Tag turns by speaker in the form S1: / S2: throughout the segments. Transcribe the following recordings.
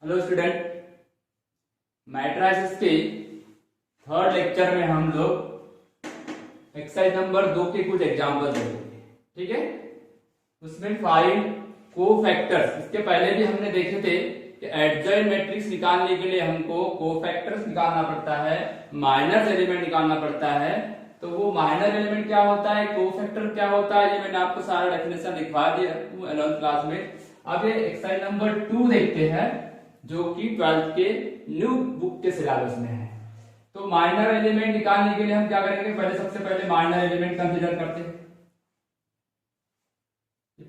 S1: Hello student, matrices के third lecture में हम लोग एक्सरसाइज नंबर 2 के कुछ एग्जाम्पल देखेंगे। ठीक है, उसमें फाइंड कोफैक्टर्स, इसके पहले भी हमने देखे थे कि एडजॉइंट मैट्रिक्स निकालने के लिए हमको कोफैक्टर्स निकालना पड़ता है, माइनर एलिमेंट निकालना पड़ता है। तो वो माइनर एलिमेंट क्या होता है, कोफैक्टर क्या होता है, ये मैंने आपको सारा डेफिनेशन लिखवा दिया 11th क्लास में। अब ये एक्सरसाइज नंबर 2 देखते हैं जो कि 12th के न्यू बुक के सिलेबस में है। तो माइनर एलिमेंट निकालने के लिए हम क्या करेंगे, पहले सबसे पहले माइनर एलिमेंट कंसीडर करते हैं।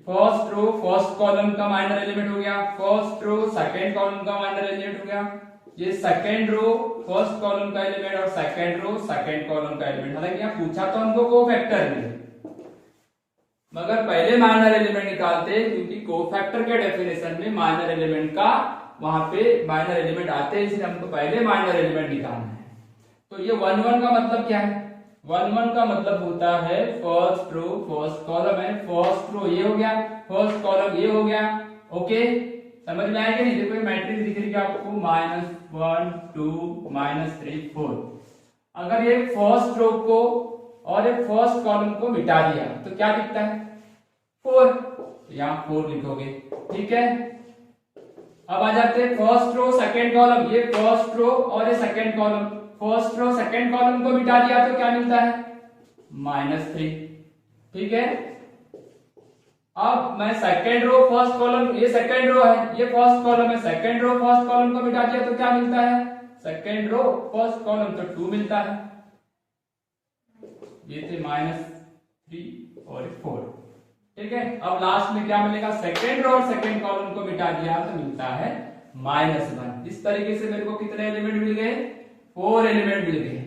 S1: फर्स्ट रो फर्स्ट कॉलम का माइनर एलिमेंट हो गया, फर्स्ट रो सेकंड कॉलम का माइनर एलिमेंट हो गया, ये सेकंड रो फर्स्ट कॉलम का एलिमेंट और सेकंड रो सेकंड कॉलम का एलिमेंट। हालांकि यहाँ पूछा तो हमको कोफैक्टर में, मगर पहले माइनर एलिमेंट निकालते क्योंकि कोफैक्टर के डेफिनेशन में माइनर एलिमेंट का वहां पे माइनर एलिमेंट आते हैं, इसलिए हमको पहले माइनर एलिमेंट निकालना है। तो ये 1 1 का मतलब क्या है, 1 1 का मतलब होता है फर्स्ट रो फर्स्ट कॉलम है, फर्स्ट रो ये हो गया, फर्स्ट कॉलम ये हो गया। ओके, समझ में आएगा नहीं? देखो मैट्रिक्स दिख रही है आपको -1 2 -3 4। अगर ये फर्स्ट रो को और ये फर्स्ट कॉलम को मिटा दिया तो क्या दिखता है 4, यहाँ 4 लिखोगे। ठीक है, अब आ जाते हैं फर्स्ट रो सेकंड कॉलम, ये फर्स्ट रो और ये second column, first row second column को मिटा दिया तो क्या मिलता है -3। ठीक है, अब मैं सेकंड रो फर्स्ट कॉलम, ये सेकंड रो है ये फर्स्ट कॉलम है, सेकंड रो फर्स्ट कॉलम को मिटा दिया तो क्या मिलता है सेकंड रो फर्स्ट कॉलम, तो 2 मिलता है। ये थे -3 और 4। ठीक है, अब लास्ट में क्या मिलेगा, सेकंड रो और सेकंड कॉलम को मिटा दिया तो मिलता है -1। इस तरीके से मेरे को कितने एलिमेंट मिल गए, 4 एलिमेंट मिल गए।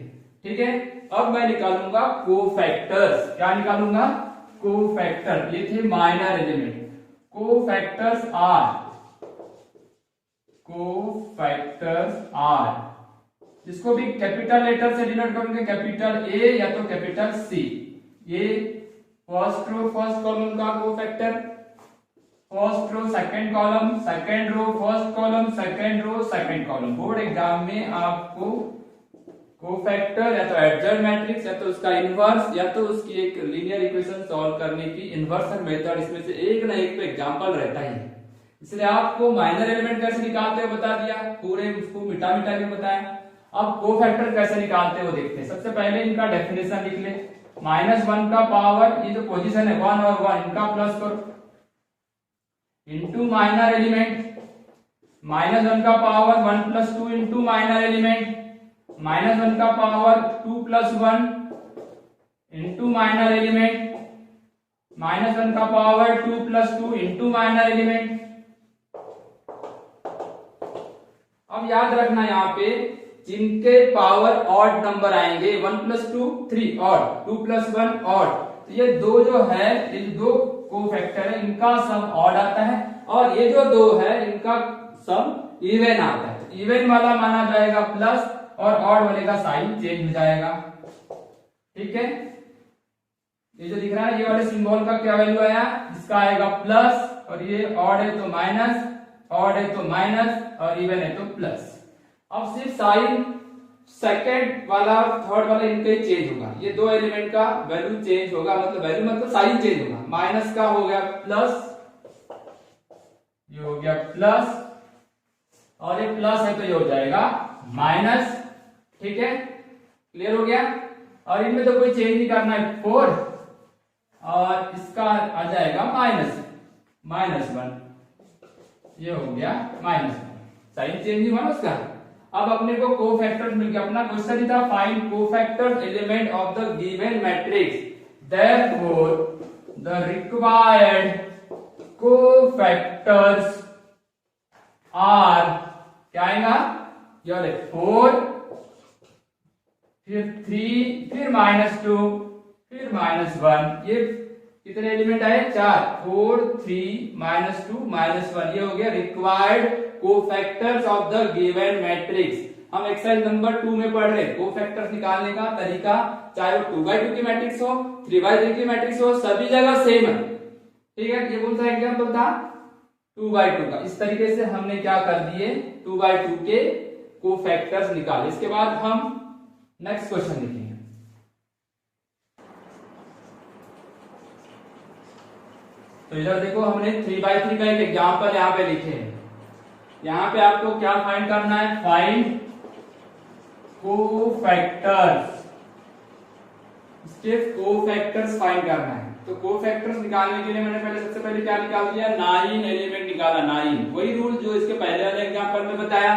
S1: ठीक है, अब मैं निकालूंगा कोफैक्टर्स। क्या निकालूंगा, कोफैक्टर। ये थे माइनर एलिमेंट, कोफैक्टर्स आर, जिसको भी कैपिटल लेटर से डिनोट करेंगे, कैपिटल ए या तो कैपिटल सी। ये फर्स्ट रो फर्स्ट कॉलम का cofactor, first row second column, second row first column, second row second column. Board exam में आपको कोफैक्टर या तो एडजॉइंट मैट्रिक्स या तो उसका इनवर्स या तो उसकी एक लीनियर इक्वेशन सॉल्व करने की इन्वर्सन मेथड, इसमें से एक ना एक तो एग्जांपल रहता ही है। इसलिए आपको माइनर एलिमेंट कैसे निकालते हो बता दिया, पूरे उसको मिटा मिटा के बताया। अब कोफैक्टर कैसे निकालते हो देखते हैं। सबसे पहले इनका डेफिनेशन लिख ले, -1 का पावर, ये जो पोजीशन है 1 और 1 इनका प्लस करो इनटू माइनर एलिमेंट, -1 का पावर 1 + 2 इनटू माइनर एलिमेंट, -1 का पावर 2 + 1 इनटू माइनर एलिमेंट, -1 का पावर 2 + 2 इनटू माइनर एलिमेंट। अब याद रखना यहाँ पे जिनके पावर ऑड नंबर आएंगे 1 + 2 3 ऑड, 2 + 1 ऑड, तो ये दो जो है, ये दो कोफैक्टर है, इनका सम ऑड आता है और ये जो दो है इनका सम इवन आता है। इवन वाला माना जाएगा प्लस और ऑड वाले का साइन चेंज हो जाएगा। ठीक है, ये जो दिख रहा है ये वाले सिंबल का क्या वैल्यू आया, इसका आएगा प्लस, और ये ऑड है तो माइनस, ऑड है तो माइनस और इवन है तो प्लस। अब सिर्फ साइन सेकंड वाला थर्ड वाला इनके चेंज होगा, ये दो एलिमेंट का वैल्यू चेंज होगा, मतलब वैल्यू मतलब साइन चेंज होगा। माइनस का हो गया प्लस, ये हो गया प्लस, और ये प्लस है तो ये हो जाएगा माइनस। ठीक है, क्लियर हो गया। और इनमें तो कोई चेंज नहीं करना है, 4 और इसका आ जाएगा -1, ये हो गया -1, साइन चेंज नहीं हुआ उसका। अब अपने को कोफैक्टर्स मिल गया। अपना क्वेश्चन था find cofactors element of the given matrix, therefore the required cofactors are, क्या आएगा, ये वाले 4 फिर 3 फिर -2 फिर -1। ये कितने एलिमेंट आए, 4, 4 3 -2 -1। ये हो गया required cofactors of the given matrix. हम एक्सरसाइज नंबर 2 में पढ़ रहे कोफैक्टर्स निकालने का तरीका, चाहे वो 2x2 की मैट्रिक्स हो 3x3 की मैट्रिक्स हो, सभी जगह सेम है। ठीक है, ये कौन सा एग्जांपल था, 2/2 का। इस तरीके से हमने क्या कर दिए, 2/2 के कोफैक्टर्स निकाले। इसके बाद हम नेक्स्ट क्वेश्चन लिखेंगे। तो इधर देखो हमने 3/3 का एक एग्जाम्पल यहाँ पे लिखे हैं। यहाँ पे आपको क्या फाइंड करना है, फाइंड कोफैक्टर्स, इसके कोफैक्टर्स फाइंड करना है। तो कोफैक्टर्स निकालने के लिए मैंने पहले सबसे पहले क्या निकाल दिया, 9 एलिमेंट निकाला। 9 वही रूल जो इसके पहले वाले एग्जांपल में बताया।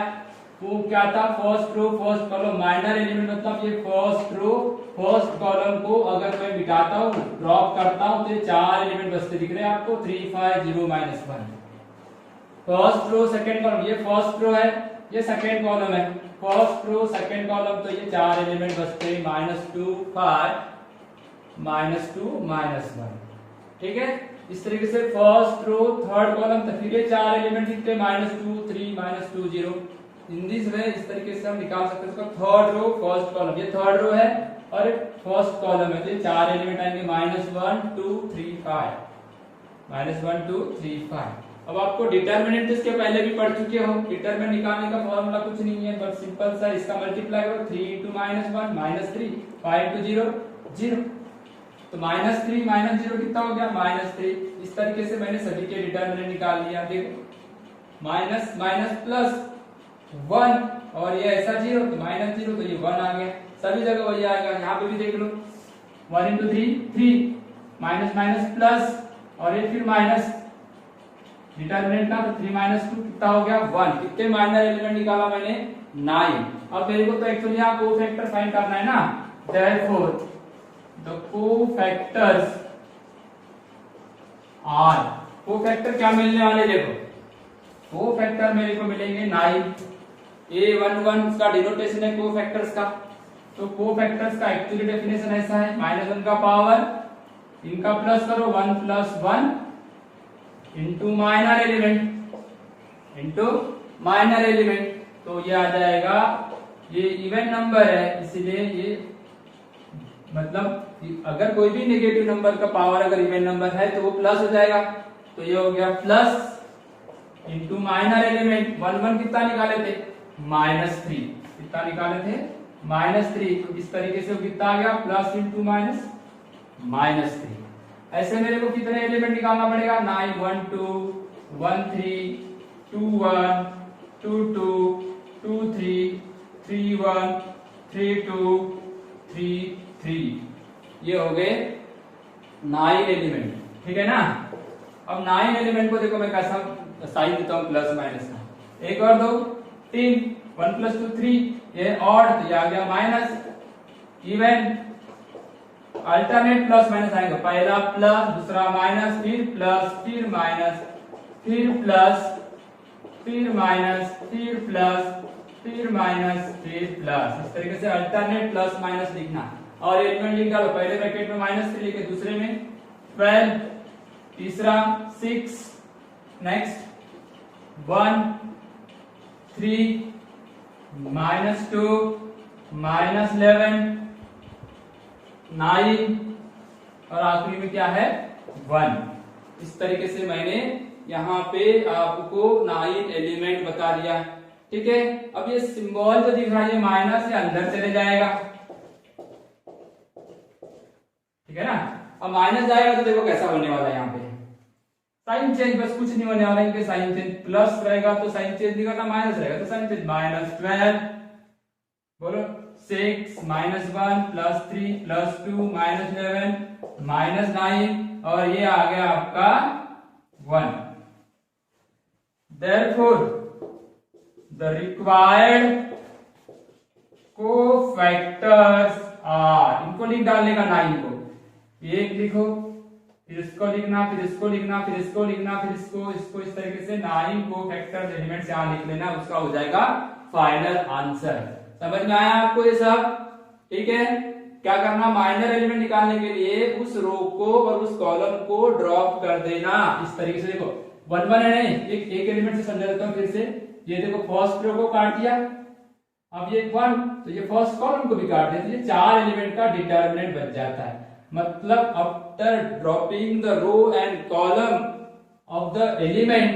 S1: वो क्या था, first row first column, minor element मतलब ये फर्स्ट रो फर्स्ट कॉलम को अगर मैं मिटाता हूँ, ड्रॉप करता हूँ, तो ये 4 एलिमेंट बचते दिख रहे हैं आपको, 3 5 0 -1। फर्स्ट रो सेकंड कॉलम, ये फर्स्ट रो है, ये सेकंड कॉलम है, फर्स्ट रो सेकंड कॉलम, तो ये 4 एलिमेंट बचते हैं, -2 5 -2 -1। ठीक है, इस तरीके से फर्स्ट रो थर्ड कॉलम, तो फिर ये 4 एलिमेंट दिखते हैं, -2 3 -2 0। इन दिस वे इस तरीके से हम निकाल सकते हैं इसका थर्ड रो फर्स्ट कॉलम, ये थर्ड रो है और एक फर्स्ट कॉलम है, तो ये 4 एलिमेंट आएंगे, -1 2 3 5 -1 2 3 5। अब आपको डिटरमिनेंट इसके पहले भी पढ़ चुके हो। डिटरमिनेंट निकालने का फॉर्मूला कुछ नहीं है, बस सिंपल सा इसका मल्टीप्लाई करो, 3 × -1 -3 5 × 0 0। तो -3 -0 कितना हो गया, -3। इस तरीके से मैंने सभी के डिटरमिनेंट निकाल लिया। देखो माइनस माइनस प्लस 1 और ये ऐसा 0, तो -0, तो ये 1 आ गया। सभी जगह वही आएगा, यहाँ पे भी देख लो, 1 × 3 3 माइनस माइनस प्लस और ये फिर माइनस, डिटरमिनेंट का तो 3 - 2 कितना हो गया, 1। कितने माइनर एलिमेंट निकाला मैंने, 9। अब मेरे को तो एक्चुअली यहाँ कोफैक्टर फाइंड करना है ना, therefore the cofactors are, cofactor क्या मिलने वाले, देखो कोफैक्टर मेरे को मिलेंगे 9। A11 उसका डिनोटेशन है कोफैक्टर्स का। तो कोफैक्टर्स का एक्चुअली डेफिनेशन ऐसा है, -1 का पावर, इनका प्लस करो 1 + 1 इंटू माइनर एलिमेंट, तो ये आ जाएगा, ये इवन नंबर है इसलिए ये मतलब अगर कोई भी नेगेटिव नंबर का पावर अगर इवन नंबर है तो वो प्लस हो जाएगा। तो ये हो गया प्लस इंटू माइनर एलिमेंट, 1 1 कितना निकाले थे, -3, कितना निकाले थे, -3। तो इस तरीके से कितना आ गया, प्लस इंटू माइनस -3। ऐसे मेरे को कितने एलिमेंट निकालना पड़ेगा, 9 1 2 1 3 2 1 2 2 2 3 3 1 3 2 3 3। ये हो गए 9 एलिमेंट। ठीक है ना। अब 9 एलिमेंट को देखो मैं कैसा साइन देता हूँ, प्लस माइनस का। एक और दो 3, 1 + 2 3, ये ऑड, तो ये आ गया minus. Even alternate plus minus आएगा, पहला प्लस दूसरा माइनस, फिर प्लस फिर माइनस फिर प्लस फिर माइनस फिर प्लस फिर माइनस फिर प्लस। इस तरीके से अल्टरनेट प्लस माइनस लिखना। और एलिमेंट लिख डालो, पहले ब्रैकेट में -3 लिखे, दूसरे में 12, तीसरा 6, नेक्स्ट 1 3 -2 -11 9 और आखिरी में क्या है, 1। इस तरीके से मैंने यहाँ पे आपको 9 एलिमेंट बता दिया। ठीक है। अब ये सिंबल जो दिख रहा है, ये माइनस से अंदर चले जाएगा। ठीक है ना। अब माइनस जाएगा तो देखो कैसा होने वाला है, यहाँ पे साइन चेंज, बस कुछ नहीं होने वाला है, इनके साइन चेंज। प्लस रहेगा तो साइन चेंज नहीं करना, माइनस रहेगा तो साइन चेंज, -12 बोलो 6 -1 +3 +2 -11 -9 और ये आ गया आपका 1। Therefore the required cofactors are, इनको लिख डालने का 9 को, एक लिखो, फिर इसको लिखना, फिर इसको लिखना, फिर इसको लिखना, फिर इसको इस तरीके से 9 कोफैक्टर्स एलिमेंट्स यहां लिख लेना, उसका हो जाएगा फाइनल आंसर। समझ में आया आपको ये सब। ठीक है। क्या करना, माइनर एलिमेंट निकालने के लिए उस रो को और उस कॉलम को ड्रॉप कर देना। इस तरीके से देखो 1 1 है नहीं, एक एलिमेंट से समझा देता हूं फिर से। ये देखो फर्स्ट रो को काट दिया, अब ये 1, तो ये फर्स्ट कॉलम को भी काट दिया, तो ये 4 एलिमेंट का डिटरमिनेंट बच जाता है। मतलब after dropping the row and column of the element,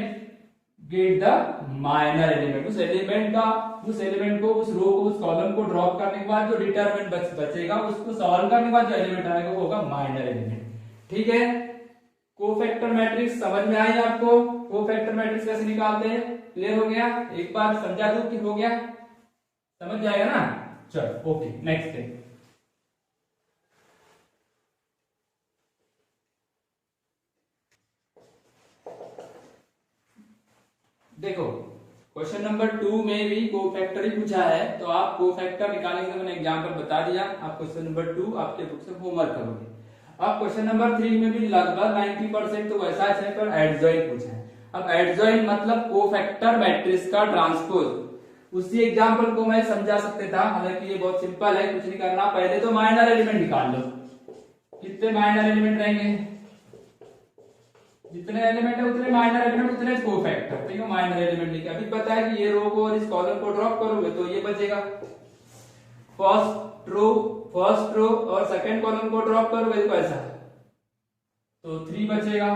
S1: get the minor element. उस एलिमेंट को, उस रो को, उस कॉलम को ड्रॉप करने के बाद जो डिटरमिनेंट बचेगा उसको सॉल्व करने के बाद जो एलिमेंट आएगा वो होगा माइनर एलिमेंट। ठीक है, कोफैक्टर मैट्रिक्स समझ में आई आपको? कोफैक्टर मैट्रिक्स कैसे निकालते हैं, क्लियर हो गया? एक बार समझा दूं कि हो गया, समझ जाएगा ना? चलो ओके, नेक्स्ट है। देखो क्वेश्चन नंबर 2 में भी कोफैक्टर ही पूछा है, तो आप कोफैक्टर निकालेंगे, मैंने एग्जांपल बता दिया। आप क्वेश्चन नंबर 2 आपके बुक से होमवर्क करोगे। अब क्वेश्चन नंबर 3 में भी लगभग 90% तो वैसा है, पर एडजॉइंट पूछा है। अब एडजॉइंट मतलब कोफैक्टर मैट्रिक्स का ट्रांसपोज। उसी एग्जांपल को मैं समझा सकते था, हालांकि ये बहुत सिंपल है, कुछ नहीं करना। पहले तो माइनर एलिमेंट निकाल लो। कितने माइनर एलिमेंट रहेंगे? जितने एलिमेंट है उतने माइनर एलिमेंट उतने कोफैक्टर। तो ये माइनर एलिमेंट लिखा। अभी पता है कि ये रो को और इस कॉलम को ड्रॉप करोगे तो ये बचेगा। फर्स्ट रो और सेकंड कॉलम को ड्रॉप करोगे तो ऐसा, तो 3 बचेगा।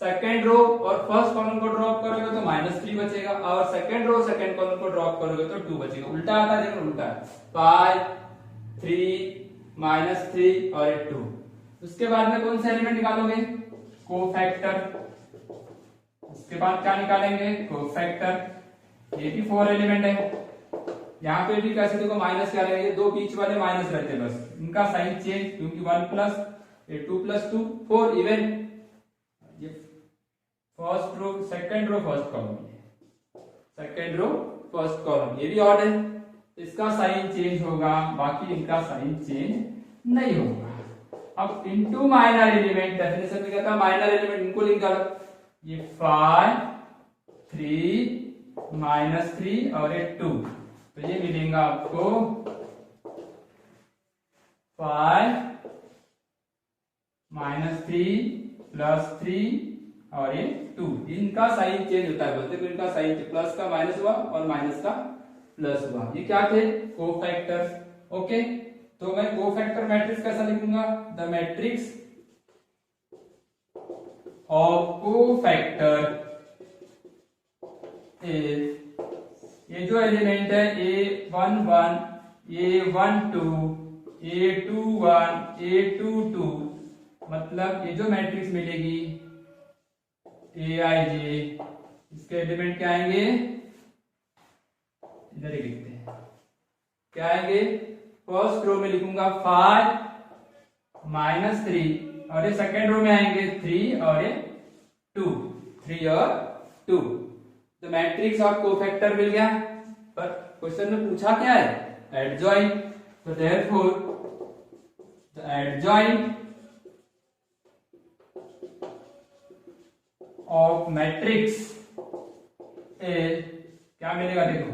S1: सेकंड रो और फर्स्ट कॉलम को ड्रॉप करोगे तो -3 बचेगा, और सेकंड रो सेकंड कॉलम को ड्रॉप करोगे तो 2 बचेगा। उल्टा आता है, देखो उल्टा है। 5 3 -3 और 2। उसके बाद में कौन सा एलिमेंट निकालोगे? कोफैक्टर। उसके बाद क्या निकालेंगे? कोफैक्टर। ये भी 4 एलिमेंट है। यहाँ पे भी कैसे देखो माइनस क्या रहेंगे, दो बीच वाले माइनस रहते हैं बस, इनका साइन चेंज, क्योंकि 1 प्लस 2 प्लस 2 4 इवन। ये first row second row first column, second row first column, ये भी ऑड है, इसका साइन चेंज होगा, बाकी इनका साइन चेंज नहीं होगा। अब इनटू माइनर एलिमेंट, डेफिनेशन में क्या था? माइनर एलिमेंट इनको लिख डालो। ये 5 3 -3 और ये 2, तो ये मिलेगा आपको 5 -3 +3 और ये 2। इनका साइन चेंज होता है, बोलते इनका साइन प्लस का माइनस हुआ और माइनस का प्लस हुआ। ये क्या थे? कोफैक्टर्स। ओके, तो मैं कोफैक्टर मैट्रिक्स कैसा लिखूंगा? द मैट्रिक्स ऑफ कोफैक्टर ये जो एलिमेंट है A11 A12 A21 A22, मतलब ये जो मैट्रिक्स मिलेगी Aij, इसके एलिमेंट क्या आएंगे? इधर ही लिखते हैं, क्या आएंगे? फर्स्ट रो में लिखूंगा 5 -3 और ये सेकेंड रो में आएंगे 3 और ये 2, 3 और 2। तो मैट्रिक्स ऑफ कोफैक्टर मिल गया। पर क्वेश्चन में पूछा क्या है? एडजॉइंट। तो therefore the adjoint of matrix क्या मिलेगा? देखो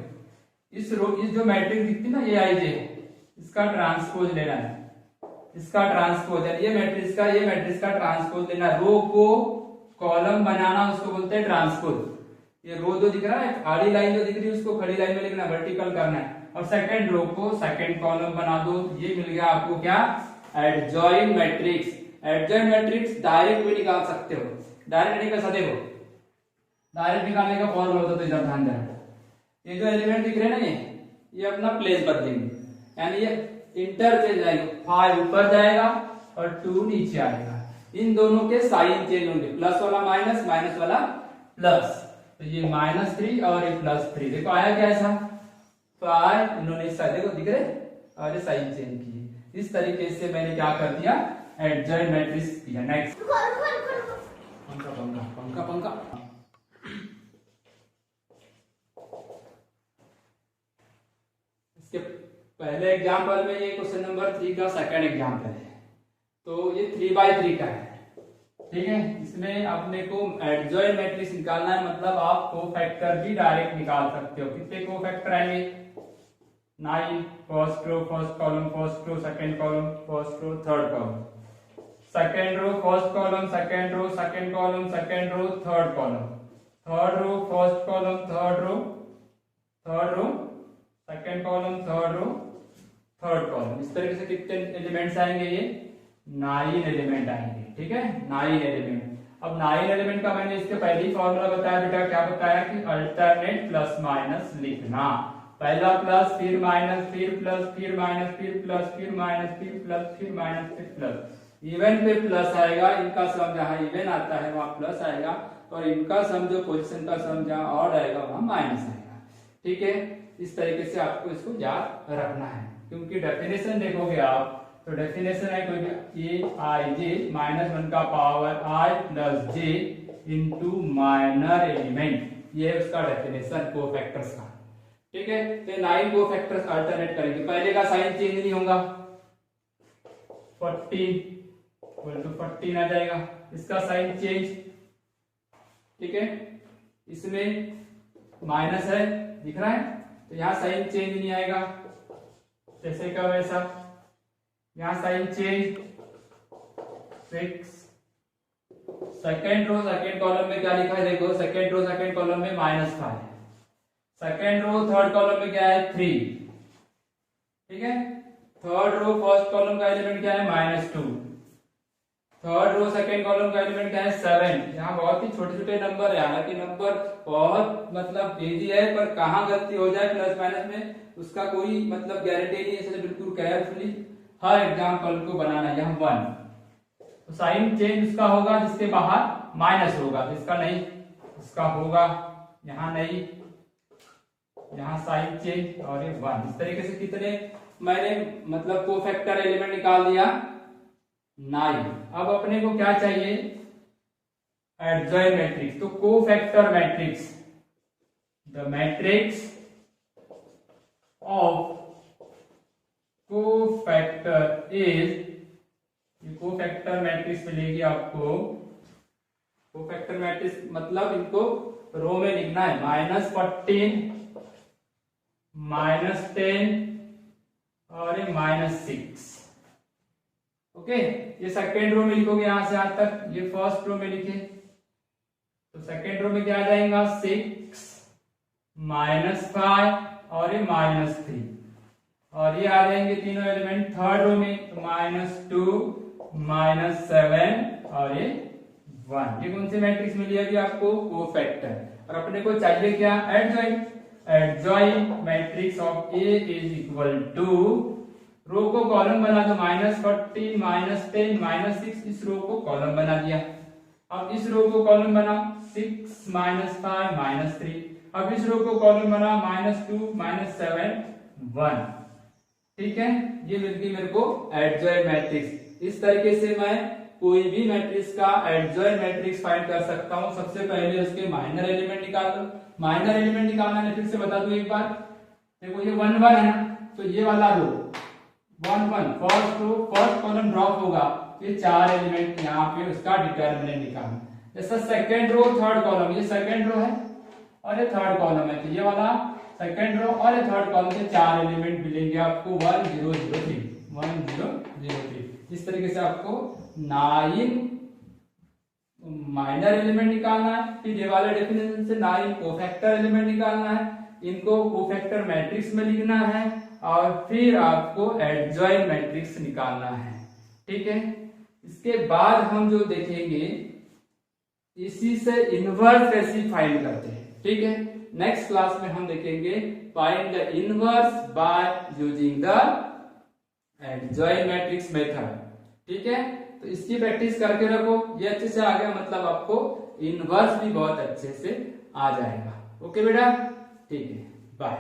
S1: इस जो मैट्रिक्स दिखती है ना Aij, इसका ट्रांसपोज लेना है, इसका ट्रांसपोज है। ये मैट्रिक्स का ट्रांसपोज लेना है। रो को कॉलम बनाना उसको बोलते हैं ट्रांसपोज। ये रो जो दिख रहा है, आड़ी लाइन जो दिख रही है उसको खड़ी लाइन में लिखना, वर्टिकल करना है, और सेकंड रो को सेकंड कॉलम बना दो। ये मिल गया आपको क्या? Adjoint matrix. Adjoint matrix direct भी निकाल सकते हो, डायरेक्ट नहीं कर सकते हो। डायरेक्ट निकालने का फॉर्मूला होता है, तो इधर ध्यान देना। ये जो एलिमेंट दिख रहे हैं ना, ये अपना प्लेस बदलेंगे, यानी ये इंटरचेंज आएगा। 5 ऊपर जाएगा और 2 नीचे आएगा। इन दोनों के साइन चेंज होंगे, प्लस वाला माइनस, माइनस वाला प्लस। तो ये -3 और ये +3। देखो आया क्या ऐसा? 5 इन्होंने इस साइड देखो दिख रहे, और ये साइन चेंज किए। इस तरीके से मैंने क्या कर दिया? एडजॉइंट मैट्रिक्स दिया। नेक्स्ट, पंखा पंखा पंखा पंखा। इसके पहले एग्जाम्पल में, ये क्वेश्चन नंबर 3 का सेकंड एग्जाम्पल है, तो ये 3/3 का है। ठीक है, इसमें अपने को एडजॉइंट मैट्रिक्स निकालना है, मतलब आप कोफैक्टर भी डायरेक्ट निकाल सकते हो। कितने कोफैक्टर आएंगे? 9। First row first column first row second column first row third column, second row first column second row second column second row third column, third row first column third row second column third row third column. इस तरीके से कितने elements आएंगे? ये 9 element आएंगे। ठीक है, 9 element. अब 9 एलिमेंट का मैंने इसके पहले ही फॉर्मूला बताया बेटा, क्या बताया कि अल्टरनेट प्लस माइनस लिखना, पहला प्लस फिर माइनस फिर प्लस फिर माइनस फिर प्लस फिर माइनस फिर प्लस फिर माइनस फिर प्लस, इवन पे प्लस आएगा, इनका सम जहाँ इवन आता है वहां प्लस आएगा, और इनका सम जो पोजीशन का सम जहाँ ऑड आएगा वहां माइनस आएगा। ठीक है, इस तरीके से आपको इसको याद रखना है, क्योंकि डेफिनेशन देखोगे आप तो डेफिनेशन है कोई ए आई जे -1 का पावर आई plus J into minor element, ये उसका डेफिनेशन कोफैक्टर्स का। ठीक है, तो 9 कोफैक्टर्स अल्टरनेट करेंगे, पहले का साइन चेंज नहीं होगा, 14 आ जाएगा, इसका साइन चेंज। ठीक है, इसमें माइनस है दिख रहा है, तो यहाँ साइन चेंज नहीं आएगा, जैसे का वैसा, यहाँ sine change 6। Second row second column में क्या लिखा है देखो, सेकेंड रो सेकेंड कॉलम में -5, सेकेंड रो थर्ड कॉलम में क्या है 3। ठीक है, थर्ड रो फर्स्ट कॉलम का एलिमेंट क्या है -2, थर्ड रो सेकेंड कॉलम का एलिमेंट क्या है 7। यहाँ बहुत ही छोटे छोटे नंबर है, हालांकि नंबर बहुत मतलब इजी है, पर कहाँ गलती हो जाए प्लस माइनस में उसका कोई मतलब गारंटी नहीं है, इसलिए बिल्कुल केयरफुली हर एग्जाम्पल को बनाना। यहाँ 1 तो साइन चेंज उसका होगा जिसके बाहर माइनस होगा, जिसका नहीं उसका होगा यहाँ नहीं, यहाँ साइन चेंज और ये 1। इस तरीके से कितने मैंने मतलब कोफैक्टर एलिमेंट निकाल दिया 9। अब अपने को क्या चाहिए, एडजॉइन मैट्रिक्स। तो cofactor matrix, the matrix of cofactor is, ये कोफैक्टर मैट्रिक्स मिलेगी आपको, कोफैक्टर मैट्रिक्स मतलब इनको रो में लिखना है, -14 -10 और ये -6। ओके, ये सेकेंड रो में लिखोगे यहां से यहां तक, ये फर्स्ट रो में लिखे तो सेकेंड रो में क्या आ जाएगा 6 -5 और ये -3, और ये आ जाएंगे तीनों एलिमेंट थर्ड रो में, तो -2 -7 और ये 1। ये कौन सी मैट्रिक्स मिली अभी आपको, कोफैक्टर। और अपने को चाहिए क्या, adjoin. Adjoin matrix of A is equal to, row को कॉलम बना दो, -14 -10 -6, इस रो को कॉलम बना दिया। अब इस रो को कॉलम बना 6 -5 -3, अब इस रो को कॉलम बना -2 -7 1। ठीक है, ये मिल गई मेरे को एडजॉइन मैट्रिक्स। इस तरीके से मैं कोई भी मैट्रिक्स का एडजॉइन मैट्रिक्स फाइंड कर सकता हूं। सबसे पहले उसके माइनर एलिमेंट निकाल दो, माइनर एलिमेंट निकालना है, फिर से बता दूं एक बार, देखो ये 1 1 है ना, तो ये वाला row 1 1 first row first column drop होगा, ये 4 एलिमेंट यहाँ पे उसका डिटर्मिनेंट निकालना। जैसा सेकेंड रो थर्ड कॉलम, ये सेकेंड रो है और ये थर्ड कॉलम है, तो ये वाला सेकेंड रो और ये थर्ड कॉलम के 4 एलिमेंट मिलेंगे आपको 1 0 0 3 1 0 0 3। इस तरीके से आपको 9 माइनर एलिमेंट निकालना है। फिर ये वाले डेफिनेशन से 9 कोफैक्टर एलिमेंट निकालना है, इनको कोफैक्टर मैट्रिक्स में लिखना है, और फिर आपको एडजॉइन मैट्रिक्स निकालना है। ठीक है, इसके बाद हम जो देखेंगे इसी से इनवर्स कैसे फाइंड करते हैं। ठीक है, नेक्स्ट क्लास में हम देखेंगे find the inverse by using the adjoin matrix method. ठीक है, तो इसकी प्रैक्टिस करके रखो, ये अच्छे से आ गया मतलब आपको इनवर्स भी बहुत अच्छे से आ जाएगा। ओके बेटा, ठीक है, बाय।